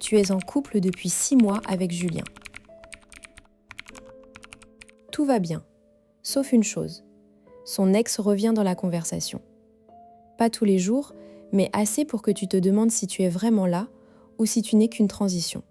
Tu es en couple depuis 6 mois avec Julien. Tout va bien, sauf une chose. Son ex revient dans la conversation. Pas tous les jours, mais assez pour que tu te demandes si tu es vraiment là ou si tu n'es qu'une transition.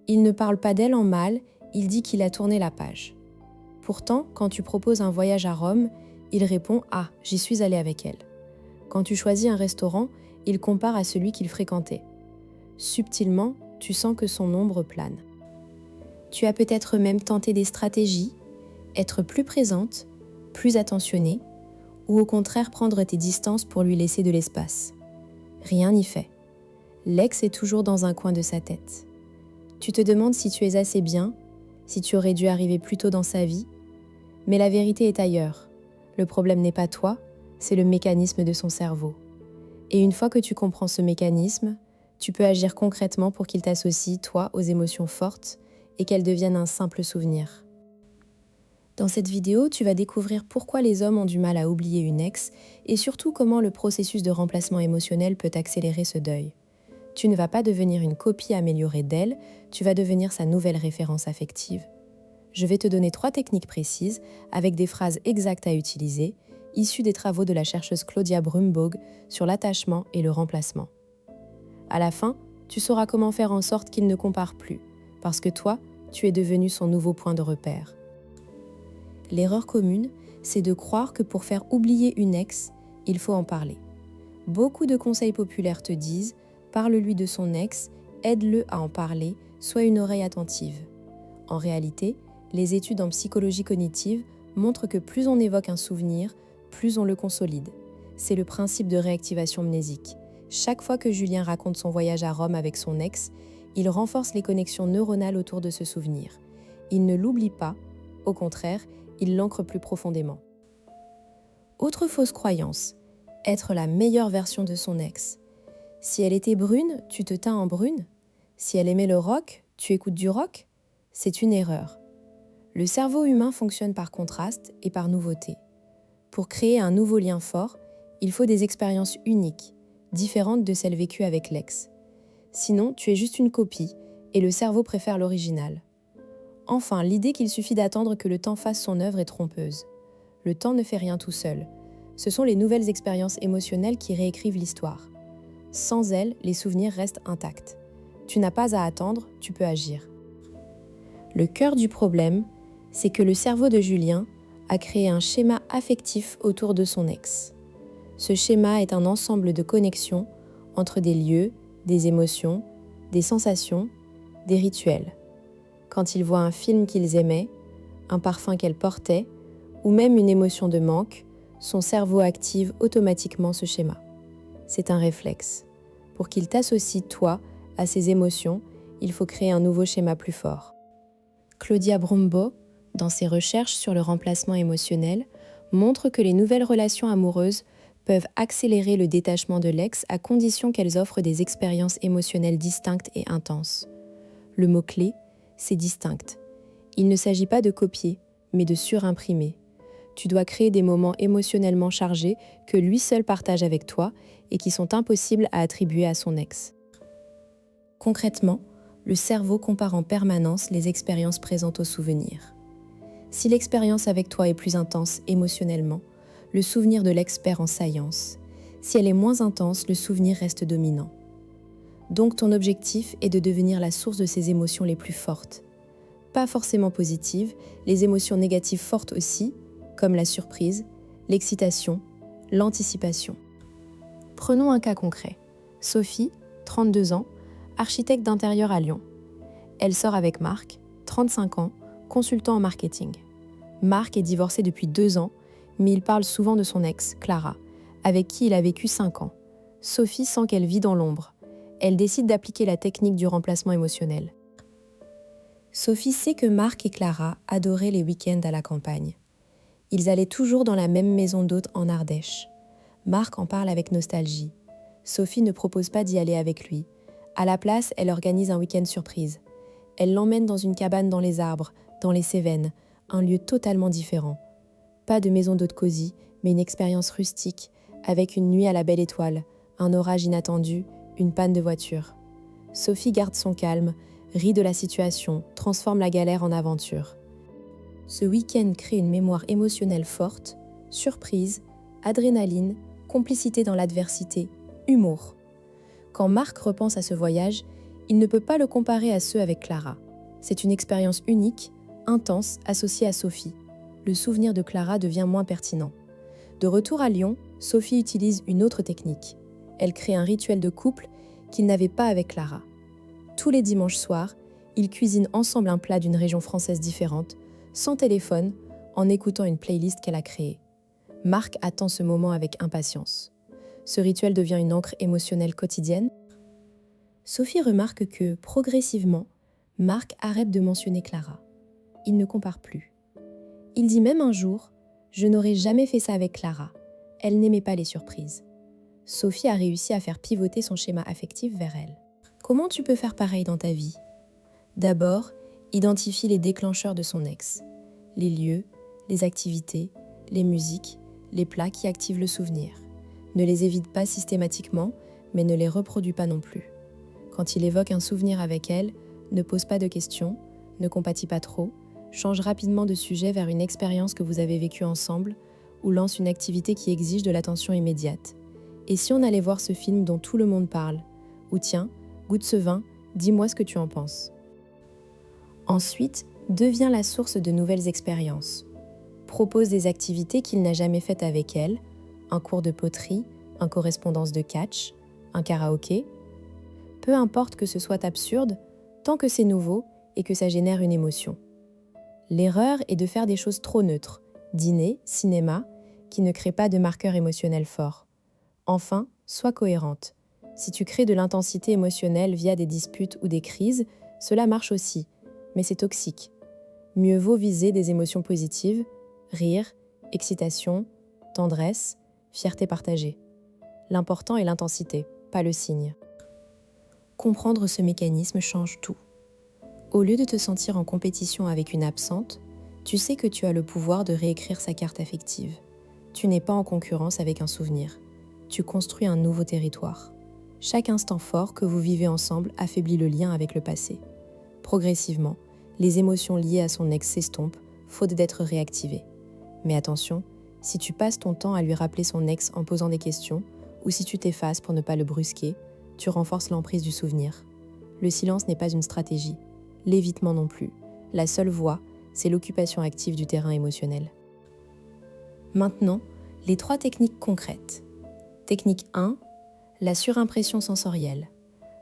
Il ne parle pas d'elle en mal, il dit qu'il a tourné la page. Pourtant, quand tu proposes un voyage à Rome, il répond « Ah, j'y suis allé avec elle ». Quand tu choisis un restaurant, il compare à celui qu'il fréquentait. Subtilement, tu sens que son ombre plane. Tu as peut-être même tenté des stratégies, être plus présente, plus attentionnée, ou au contraire prendre tes distances pour lui laisser de l'espace. Rien n'y fait. L'ex est toujours dans un coin de sa tête. Tu te demandes si tu es assez bien, si tu aurais dû arriver plus tôt dans sa vie, mais la vérité est ailleurs. Le problème n'est pas toi, c'est le mécanisme de son cerveau. Et une fois que tu comprends ce mécanisme, tu peux agir concrètement pour qu'il t'associe, toi, aux émotions fortes et qu'elles deviennent un simple souvenir. Dans cette vidéo, tu vas découvrir pourquoi les hommes ont du mal à oublier une ex et surtout comment le processus de remplacement émotionnel peut accélérer ce deuil. Tu ne vas pas devenir une copie améliorée d'elle, tu vas devenir sa nouvelle référence affective. Je vais te donner 3 techniques précises avec des phrases exactes à utiliser, issues des travaux de la chercheuse Claudia Brumbaugh sur l'attachement et le remplacement. À la fin, tu sauras comment faire en sorte qu'il ne compare plus, parce que toi, tu es devenu son nouveau point de repère. L'erreur commune, c'est de croire que pour faire oublier une ex, il faut en parler. Beaucoup de conseils populaires te disent « parle-lui de son ex, aide-le à en parler, sois une oreille attentive ». En réalité, les études en psychologie cognitive montrent que plus on évoque un souvenir, plus on le consolide. C'est le principe de réactivation mnésique. Chaque fois que Julien raconte son voyage à Rome avec son ex, il renforce les connexions neuronales autour de ce souvenir. Il ne l'oublie pas, au contraire, il l'ancre plus profondément. Autre fausse croyance, être la meilleure version de son ex. Si elle était brune, tu te teins en brune. Si elle aimait le rock, tu écoutes du rock. C'est une erreur. Le cerveau humain fonctionne par contraste et par nouveauté. Pour créer un nouveau lien fort, il faut des expériences uniques, différentes de celles vécues avec l'ex. Sinon, tu es juste une copie et le cerveau préfère l'original. Enfin, l'idée qu'il suffit d'attendre que le temps fasse son œuvre est trompeuse. Le temps ne fait rien tout seul. Ce sont les nouvelles expériences émotionnelles qui réécrivent l'histoire. Sans elles, les souvenirs restent intacts. Tu n'as pas à attendre, tu peux agir. Le cœur du problème, c'est que le cerveau de Julien a créé un schéma affectif autour de son ex. Ce schéma est un ensemble de connexions entre des lieux, des émotions, des sensations, des rituels. Quand ils voient un film qu'ils aimaient, un parfum qu'elle portait, ou même une émotion de manque, son cerveau active automatiquement ce schéma. C'est un réflexe. Pour qu'il t'associe, toi, à ces émotions, il faut créer un nouveau schéma plus fort. Claudia Brumbaugh, dans ses recherches sur le remplacement émotionnel, montre que les nouvelles relations amoureuses peuvent accélérer le détachement de l'ex à condition qu'elles offrent des expériences émotionnelles distinctes et intenses. Le mot-clé, c'est distinct. Il ne s'agit pas de copier, mais de surimprimer. Tu dois créer des moments émotionnellement chargés que lui seul partage avec toi et qui sont impossibles à attribuer à son ex. Concrètement, le cerveau compare en permanence les expériences présentes au souvenir. Si l'expérience avec toi est plus intense émotionnellement, le souvenir de l'ex perd en saillance. Si elle est moins intense, le souvenir reste dominant. Donc ton objectif est de devenir la source de ces émotions les plus fortes. Pas forcément positives, les émotions négatives fortes aussi, comme la surprise, l'excitation, l'anticipation. Prenons un cas concret. Sophie, 32 ans, architecte d'intérieur à Lyon. Elle sort avec Marc, 35 ans, consultant en marketing. Marc est divorcé depuis 2 ans, mais il parle souvent de son ex, Clara, avec qui il a vécu 5 ans. Sophie sent qu'elle vit dans l'ombre. Elle décide d'appliquer la technique du remplacement émotionnel. Sophie sait que Marc et Clara adoraient les week-ends à la campagne. Ils allaient toujours dans la même maison d'hôtes en Ardèche. Marc en parle avec nostalgie. Sophie ne propose pas d'y aller avec lui. À la place, elle organise un week-end surprise. Elle l'emmène dans une cabane dans les arbres, dans les Cévennes, un lieu totalement différent. Pas de maison d'hôtes cosy, mais une expérience rustique, avec une nuit à la belle étoile, un orage inattendu, une panne de voiture. Sophie garde son calme, rit de la situation, transforme la galère en aventure. Ce week-end crée une mémoire émotionnelle forte, surprise, adrénaline, complicité dans l'adversité, humour. Quand Marc repense à ce voyage, il ne peut pas le comparer à ceux avec Clara. C'est une expérience unique, intense, associée à Sophie. Le souvenir de Clara devient moins pertinent. De retour à Lyon, Sophie utilise une autre technique. Elle crée un rituel de couple qu'il n'avait pas avec Clara. Tous les dimanches soirs, ils cuisinent ensemble un plat d'une région française différente, sans téléphone, en écoutant une playlist qu'elle a créée. Marc attend ce moment avec impatience. Ce rituel devient une ancre émotionnelle quotidienne. Sophie remarque que, progressivement, Marc arrête de mentionner Clara. Il ne compare plus. Il dit même un jour « Je n'aurais jamais fait ça avec Clara. Elle n'aimait pas les surprises. » Sophie a réussi à faire pivoter son schéma affectif vers elle. Comment tu peux faire pareil dans ta vie ? D'abord, identifie les déclencheurs de son ex. Les lieux, les activités, les musiques, les plats qui activent le souvenir. Ne les évite pas systématiquement, mais ne les reproduis pas non plus. Quand il évoque un souvenir avec elle, ne pose pas de questions, ne compatis pas trop, change rapidement de sujet vers une expérience que vous avez vécue ensemble ou lance une activité qui exige de l'attention immédiate. Et si on allait voir ce film dont tout le monde parle ? Ou tiens, goûte ce vin, dis-moi ce que tu en penses. Ensuite, deviens la source de nouvelles expériences. Propose des activités qu'il n'a jamais faites avec elle, un cours de poterie, un correspondance de catch, un karaoké. Peu importe que ce soit absurde, tant que c'est nouveau et que ça génère une émotion. L'erreur est de faire des choses trop neutres, dîner, cinéma, qui ne créent pas de marqueur émotionnel fort. Enfin, sois cohérente. Si tu crées de l'intensité émotionnelle via des disputes ou des crises, cela marche aussi, mais c'est toxique. Mieux vaut viser des émotions positives, rire, excitation, tendresse, fierté partagée. L'important est l'intensité, pas le signe. Comprendre ce mécanisme change tout. Au lieu de te sentir en compétition avec une absente, tu sais que tu as le pouvoir de réécrire sa carte affective. Tu n'es pas en concurrence avec un souvenir. Tu construis un nouveau territoire. Chaque instant fort que vous vivez ensemble affaiblit le lien avec le passé. Progressivement, les émotions liées à son ex s'estompent, faute d'être réactivées. Mais attention, si tu passes ton temps à lui rappeler son ex en posant des questions, ou si tu t'effaces pour ne pas le brusquer, tu renforces l'emprise du souvenir. Le silence n'est pas une stratégie, l'évitement non plus. La seule voie, c'est l'occupation active du terrain émotionnel. Maintenant, les 3 techniques concrètes. Technique 1, la surimpression sensorielle.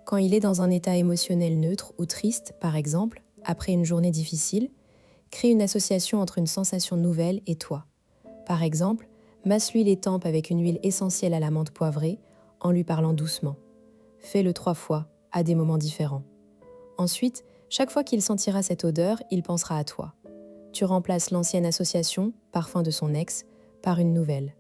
Quand il est dans un état émotionnel neutre ou triste, par exemple, après une journée difficile, crée une association entre une sensation nouvelle et toi. Par exemple, masse-lui les tempes avec une huile essentielle à la menthe poivrée en lui parlant doucement. Fais-le 3 fois, à des moments différents. Ensuite, chaque fois qu'il sentira cette odeur, il pensera à toi. Tu remplaces l'ancienne association, parfum de son ex, par une nouvelle.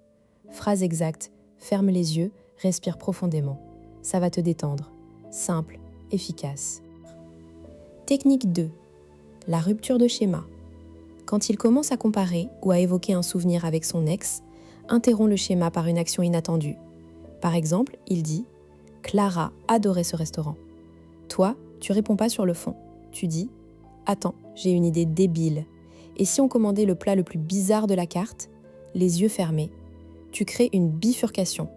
Phrase exacte, ferme les yeux, respire profondément. Ça va te détendre. Simple, efficace. Technique 2. La rupture de schéma. Quand il commence à comparer ou à évoquer un souvenir avec son ex, interrompt le schéma par une action inattendue. Par exemple, il dit « Clara adorait ce restaurant ». Toi, tu réponds pas sur le fond. Tu dis « Attends, j'ai une idée débile. Et si on commandait le plat le plus bizarre de la carte, les yeux fermés ?» Tu crées une bifurcation.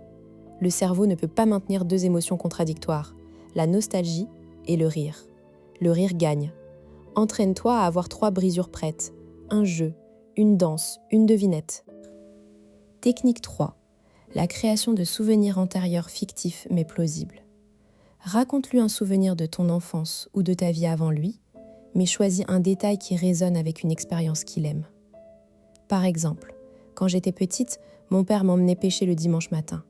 Le cerveau ne peut pas maintenir 2 émotions contradictoires, la nostalgie et le rire. Le rire gagne. Entraîne-toi à avoir 3 brisures prêtes. Un jeu, une danse, une devinette. Technique 3. La création de souvenirs antérieurs fictifs mais plausibles. Raconte-lui un souvenir de ton enfance ou de ta vie avant lui, mais choisis un détail qui résonne avec une expérience qu'il aime. Par exemple, quand j'étais petite, mon père m'emmenait pêcher le dimanche matin.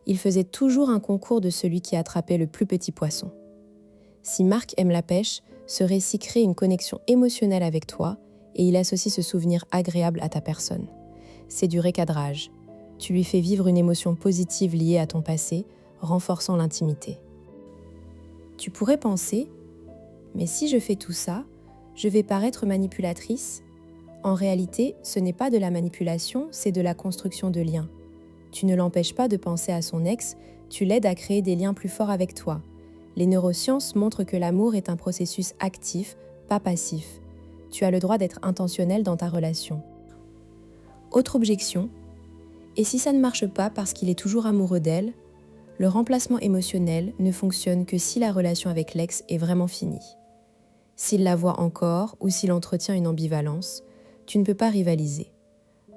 Il faisait toujours un concours de celui qui attrapait le plus petit poisson. Si Marc aime la pêche, ce récit crée une connexion émotionnelle avec toi et il associe ce souvenir agréable à ta personne. C'est du recadrage. Tu lui fais vivre une émotion positive liée à ton passé, renforçant l'intimité. Tu pourrais penser, mais si je fais tout ça, je vais paraître manipulatrice ? En réalité, ce n'est pas de la manipulation, c'est de la construction de liens. Tu ne l'empêches pas de penser à son ex, tu l'aides à créer des liens plus forts avec toi. Les neurosciences montrent que l'amour est un processus actif, pas passif. Tu as le droit d'être intentionnel dans ta relation. Autre objection, et si ça ne marche pas parce qu'il est toujours amoureux d'elle, le remplacement émotionnel ne fonctionne que si la relation avec l'ex est vraiment finie. S'il la voit encore ou s'il entretient une ambivalence, tu ne peux pas rivaliser.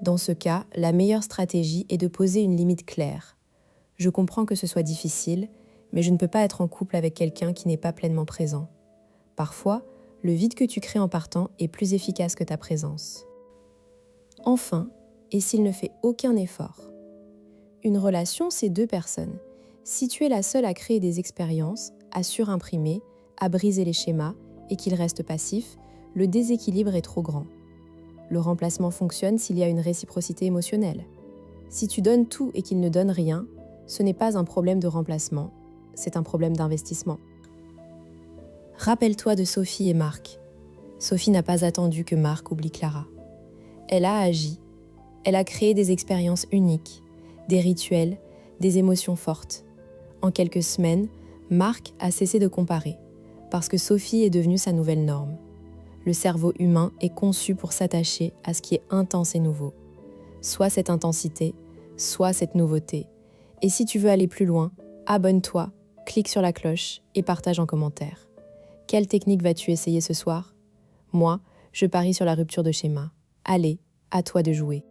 Dans ce cas, la meilleure stratégie est de poser une limite claire. Je comprends que ce soit difficile, mais je ne peux pas être en couple avec quelqu'un qui n'est pas pleinement présent. Parfois, le vide que tu crées en partant est plus efficace que ta présence. Enfin, et s'il ne fait aucun effort? Une relation, c'est deux personnes. Si tu es la seule à créer des expériences, à surimprimer, à briser les schémas et qu'il reste passif, le déséquilibre est trop grand. Le remplacement fonctionne s'il y a une réciprocité émotionnelle. Si tu donnes tout et qu'il ne donne rien, ce n'est pas un problème de remplacement, c'est un problème d'investissement. Rappelle-toi de Sophie et Marc. Sophie n'a pas attendu que Marc oublie Clara. Elle a agi. Elle a créé des expériences uniques, des rituels, des émotions fortes. En quelques semaines, Marc a cessé de comparer, parce que Sophie est devenue sa nouvelle norme. Le cerveau humain est conçu pour s'attacher à ce qui est intense et nouveau. Soit cette intensité, soit cette nouveauté. Et si tu veux aller plus loin, abonne-toi, clique sur la cloche et partage en commentaire. Quelle technique vas-tu essayer ce soir? Moi, je parie sur la rupture de schéma. Allez, à toi de jouer.